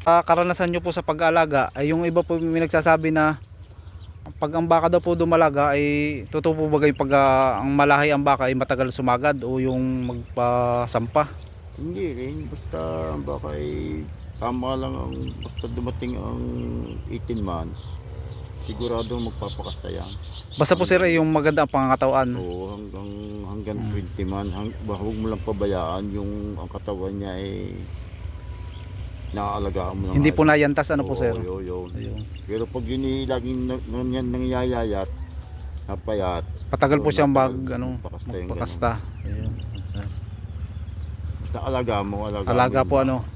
Karanasan nyo po sa pag-aalaga ay yung iba po may nagsasabi na pag ang baka daw po dumalaga ay totoo po ba yung pag ang malahi ang baka ay matagal sumagad o yung magpasampa? Hindi rin, basta baka tama lang ang basta dumating ang 18 months, sigurado magpapakasta yan. Basta po sir yung maganda ang pangangatawan. Oo, hanggang 20 months, huwag mo lang pabayaan yung ang katawan niya ay naaalagaan mo na Hindi nga po yun. nayantas ano po sir? Oo, yun. Ayun. Pero pag yun laging nangyayayat, napayat, Patagal po siyang magpakasta yung magpakasta. Ayun. basta alaga mo, Alaga po ano.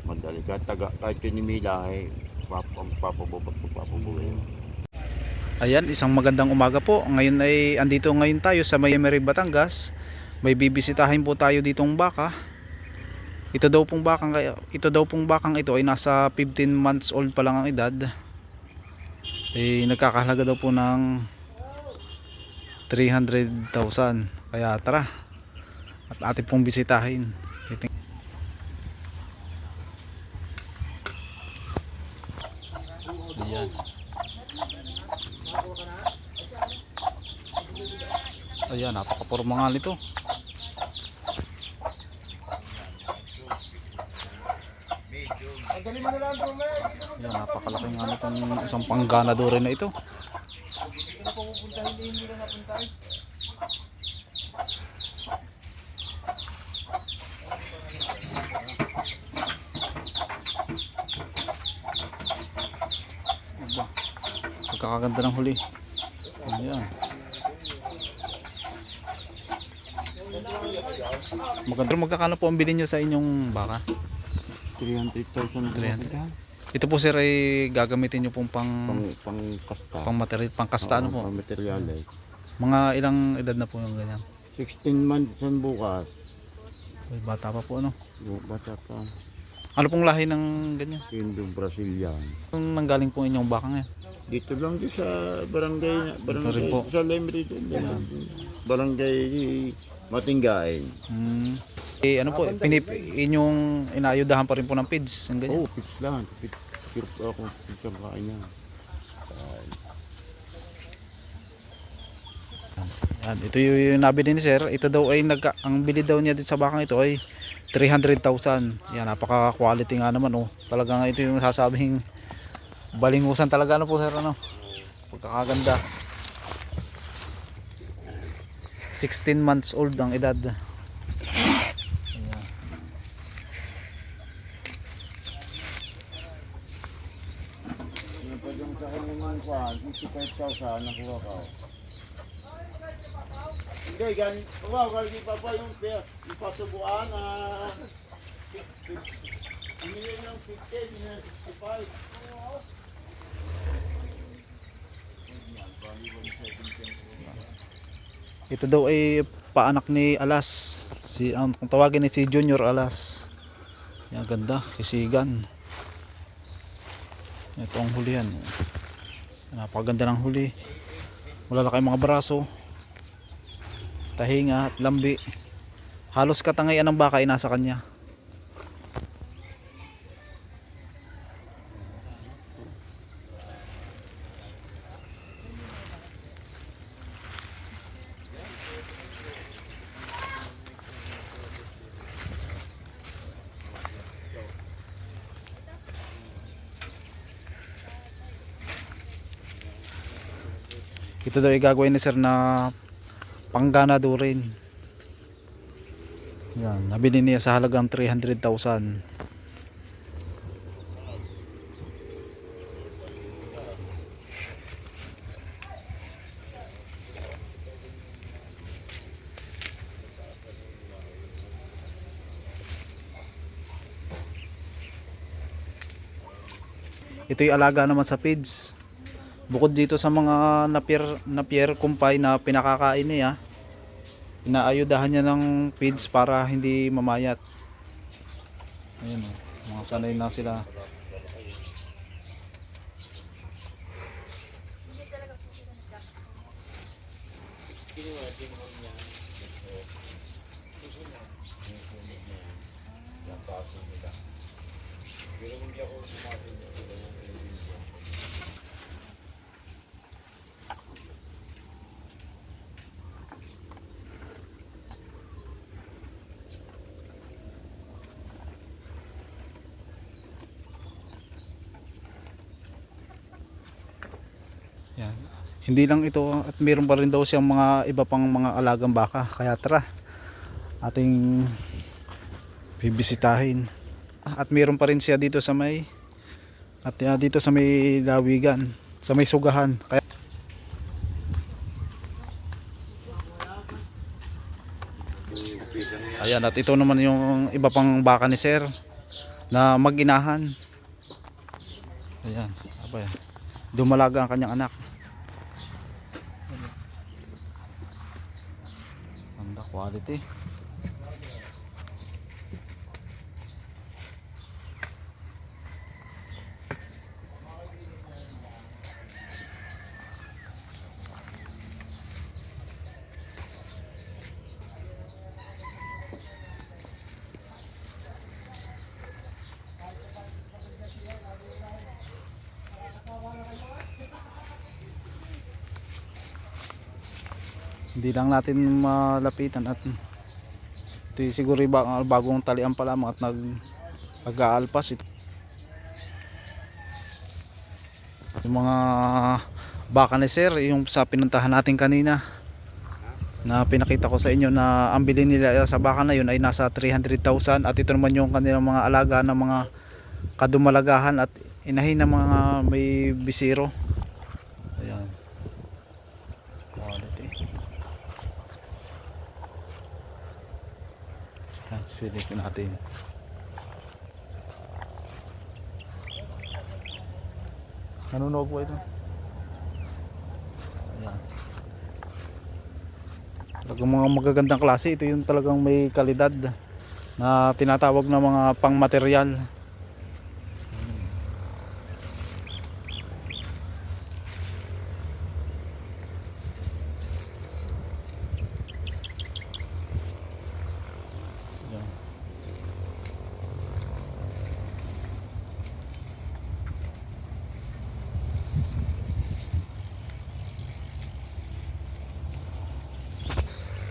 madali ka, kahit tinimila ay papabuhay. Ayan, isang magandang umaga po. Ngayon ay andito ngayon tayo sa Mayameri, Batangas. May bibisitahin po tayo ditong baka. Ito daw pong bakang ito ay nasa 15 months old pa lang ang edad. Eh nagkakahalaga daw po ng 300,000. Kaya tara. At ating pong bisitahin. Ayan. Ayan, napakaporma nga nito. Ayan, napakalaki nga nitong isang pangganadore na ito. Aba, pagkakaganda ng huli. Ayan. Magkakano po ang bilhin nyo sa inyong baka? 300,000 Ito po sir ay gagamitin nyo pong kasta. pang kasta ano po? Pang material Mga ilang edad na po yung ganyan? 16 months yan bukas. Ay, bata pa po ano? Bata pa. Ano pong lahi ng ganyan? Indo Brazilian. Kung nanggaling po inyong baka ngayon? Dito lang din sa barangay rin po. sa Lemri din. Barangay Matinggain. Eh ano po, inyong inaayudahan pa rin po ng PIDS, yung ganyan. Oh, pitch lang. Pitch ako pitch ang kain niya. Yan, ito yung nabili ni sir. Ito daw ay ang bili daw niya din sa bakang ito ay 300,000. Yan, napaka quality nga naman oh. Talagang ito yung sasabing balingusan talaga ano po sir ano. Pagkakaganda. 16 months old ang edad. Ayan. Yung pa yung sa kanyang kuhan, 55,000 nakuha ka. Hindi, ganit. Wow, ganit pa pa yung pasubuan na hindi lang 50, hindi lang 65. Ito daw ay paanak ni Alas. Kung tawagin ni si Junior Alas. Yan ganda, kisigan. Ito ang hulihan. Napakaganda ng huli. Malalaki mga braso. Tahinga at lambi. Halos katangayan ng baka ay nasa kanya. Ito daw ay gagawin ni sir na pangganado rin. Yan, nabili niya sa halagang 300,000. Ito'y alaga naman sa feeds. Bukod dito sa mga napier kumpay na pinakakain niya, inaayudahan niya ng feeds para hindi mamayat. Ayun oh, mga sanay na sila. Yan. Hindi lang ito at meron pa rin daw siyang mga iba pang mga alagang baka. Kaya tara, ating bibisitahin. At meron pa rin siya dito sa may dito sa may lawigan, sa may sugahan. Kaya ayan, at ito naman yung iba pang baka ni Sir na mag-inahan. Ayan, abay. Dumalaga ang kanyang anak. Ganda quality. Hindi lang natin malapitan at ito siguro bagong talian pa lamang at nag-aalpas ito. Yung mga baka ni Sir, yung sa pinuntahan natin kanina na pinakita ko sa inyo na ang bilhin nila sa baka na yun ay nasa 300,000 at ito naman yung kanilang mga alaga ng mga kadumalagahan at inahin ng mga may bisiro. Ayan, quality. Yan, silipin natin. Nanunog po ito. Ayan. Talagang mga magagandang klase. Ito yung talagang may kalidad na tinatawag na mga pang material. Ayan.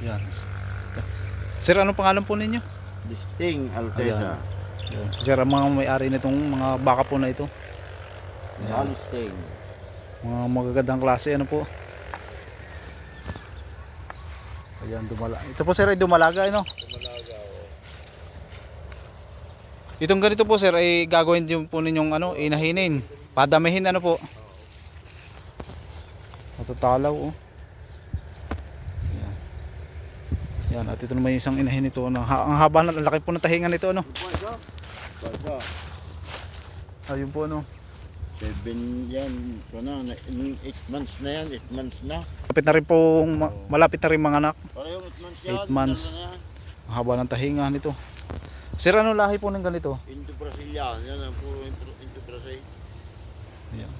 Yan. Sir, anong pangalan po ninyo? Listing Alteza. Yan. Si Sir ang mga may-ari nitong mga baka po na ito. Yan. Listing. Mga magagandang klase, ano po. Ayan, ito po Sir ay dumalaga, ano? Dumalaga, oh. Itong ganito po Sir ay gagawin din po ninyong ano, inahinin. Padamihin, ano po. Matatalaw, oh. Yan, at ito naman yung isang inahin nito. Ang haba na, ang laki po ng tahingan nito, ano? Baga. Ayun po, ano? 7 yan. Ito na, 8 months na yan. 8 months na. Malapit na rin po, malapit na rin mga anak. Parehong 8 months yan. 8 months. Ang haba ng tahinga nito. Sir, ano lahi po ng ganito? Into Brazil yan. Yan ang puro into Brazil. Ayan.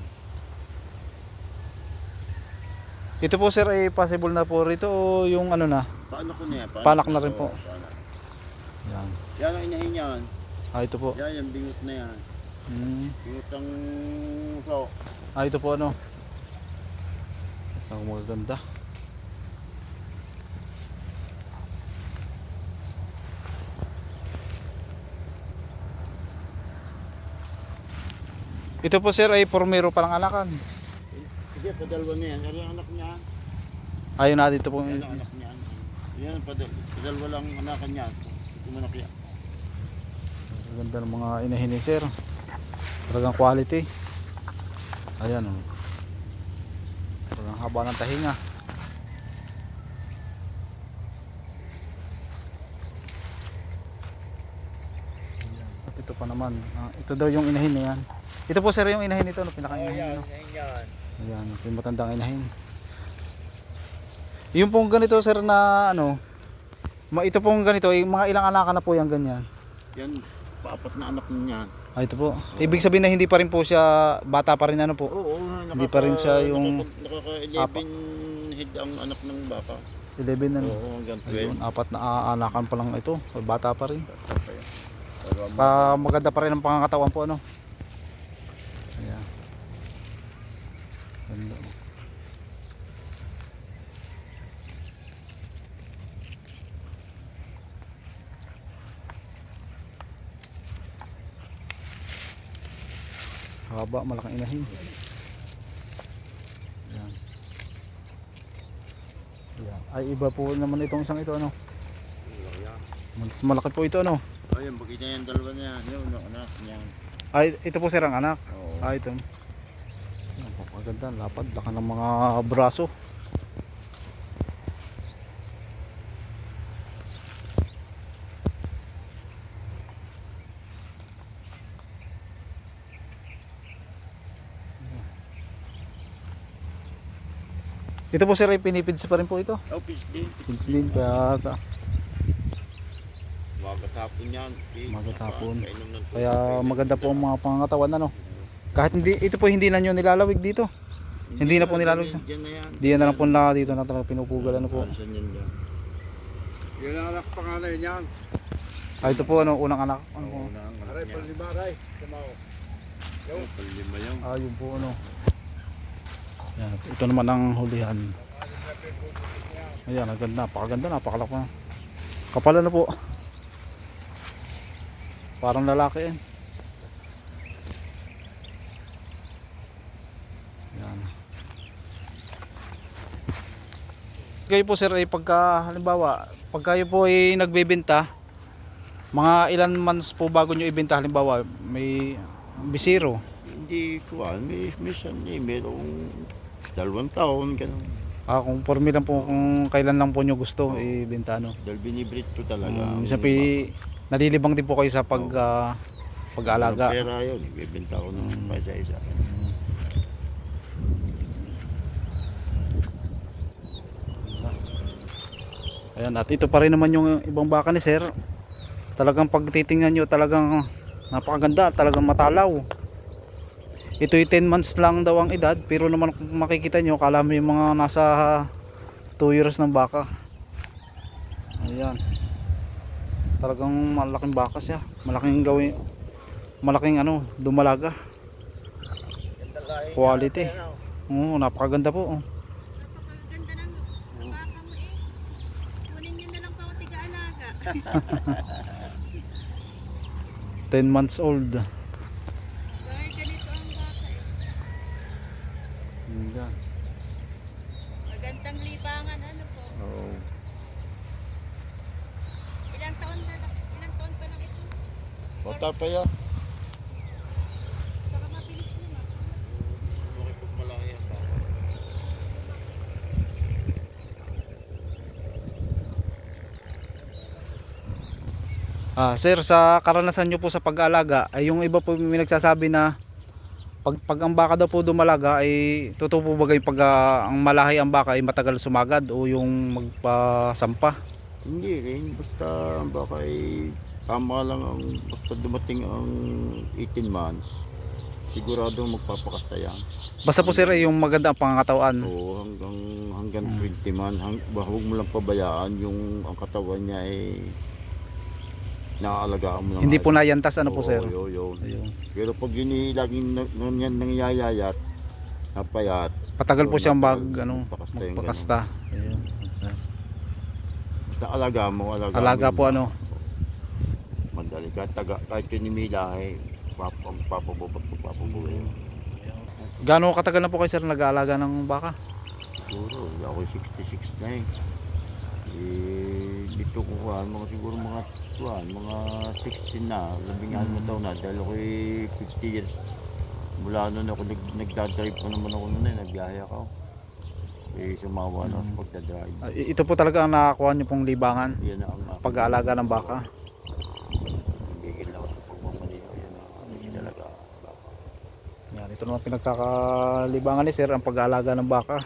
Ito po Sir ay possible na po rito o yung ano na? Paano ko na yan? Panak na rin po. Panak. Yan. Yan ang inahin yan. Ito po. Yan yung bingot na yan. Bingot ang so. Ito po ano? Ang magaganda. Ito po Sir ay formero palang anakan. Sige, padalwa na yan. Yan ang anak niya. Ayun na dito po. Yan ang anak niya. Yan, padalwa lang anakan niya. Ito manak yan. Ang ganda ng mga inahin ni Sir. Talagang quality. Ayan oh. Talagang haba ng tahinga. At ito pa naman. Ito daw yung inahin na yan. Ito po Sir yung inahin nito. No? Pinaka-inahin. No? Yan. Ayan. Yung matandang inahin. Yung pong ganito Sir na ano. Ito pong ganito. Mga ilang anak na po yung ganyan. Yan, paapat na anak niya. Ito po. Ibig sabihin na hindi pa rin po siya bata pa rin ano po. Oo, Hindi pa rin siya yung nakaka-11 head ang anak ng baka. 11 ano. Oo, hanggang 12. Ayun, apat na anakan pa lang ito. Bata pa rin. Pero Saka maganda pa rin ang pangangatawan po ano. Ganda. Haba, malaking inahin. Yan. Yan. Ay, iba po naman itong isang ito, ano? Mas malaki po ito, ano? Ayun, bakita yan dalawa niya. Yun, anak niya. Ay, ito po sir ang anak. Oo. Ay, ito. Napakaganda, lapad, laki ng mga braso. Ito po sir ay pinipids pa rin po ito. Oh, fish din. Pids din kaya Magat hapon yan. Magat hapon. Kainom ng tubig. kaya maganda po ang mga pangangatawan, ano. Kahit hindi, ito po hindi na nyo nilalawig dito. Hindi na po nilalawig sa. Diyan na yan. Hindi na lang po na dito na talaga pinupugal, ano po. Alisan yan dyan. Yan ang anak panganay niyan. Ay, ito po ano, unang anak. Ano po? Oo, ang anak niya. Palima, Aray. Kamao. Yung palima yung. Ah, yun po ano. Yan, ito naman ang hulihan. Ayan, ang ganda, napakaganda, napakalaki na. Kapal na po. Parang lalaki eh. Yan. Kayo po sir ay pagka halimbawa, pagka kayo po ay nagbebenta, mga ilan months po bago nyo ibenta, halimbawa may bisiro. Hindi ko minsan merong 2 taon, gano'n. Ah, kung pormi lang po kung kailan lang po nyo gusto ibenta, no. Dahil binibrit ko talaga. Minsan po nalilibang din po kayo sa pag-aalaga. Pera yun, ibibenta ko ng paisa-isa. Ayan, at ito pa rin naman yung ibang baka ni sir. Talagang pag titingnan nyo, talagang napakaganda, talagang matalaw. Ito'y 10 months lang daw ang edad, pero naman kung makikita nyo, kala mo yung mga nasa 2 years ng baka. Ayan. Talagang malaking baka siya. Malaking gawin, malaking ano, dumalaga. Quality. Oo, napakaganda po. Napakaganda ng baka mo eh. Kunin nyo na lang pa ako tiga-alaga. 10 months old. Dahil ganito ang baka eh. Ayan. Magandang libangan ano po. Oo. Ilang taon pa lang ito. Bata pa yan. Saka mabilis naman. Laki pag malaki yan. Baka. Ah, sir, sa karanasan nyo po sa pag-aalaga, ay yung iba po may nagsasabi na pag ang baka daw po dumalaga ay totoo po ba yung pag ang malahi ang baka ay matagal sumagad o yung magpasampa? Hindi rin. Basta ang baka ay tama lang ang basta dumating ang 18 months. Sigurado magpapakasta yan. Basta po sir ay yung maganda ang pangangatawan. Oo, hanggang 20 months. Huwag mo lang pabayaan yung ang katawan niya ay naaalagaan mo lang. Hindi po nayantas, ano po sir? Oo, yun. Ayun. Pero pag yun laging yan nangyayayat, napayat. Patagal po siyang magpakasta yung magpakasta. Ayun. Sir. Basta alaga mo. Alaga po ano. Madali. Kahit yun nimila ay papabuhay. Gaano katagal na po kayo sir nag-aalaga ng baka? Siguro, ako 66 na eh. Dito ko mga siguro mga 16 na, 16 taon na dahil ako 50 years. Mula noon ako nagdadrive pa naman ako noon eh, nagbiyahe ako. Sumawa na sa pagdadrive. Ito po talaga ang nakakuha nyo pong libangan, Yan ang pag-aalaga ng baka. Bigil ako sa pagmamaliw. Yan ang talaga. Yan, ito naman pinagkakalibangan ni sir, ang pag-aalaga ng baka.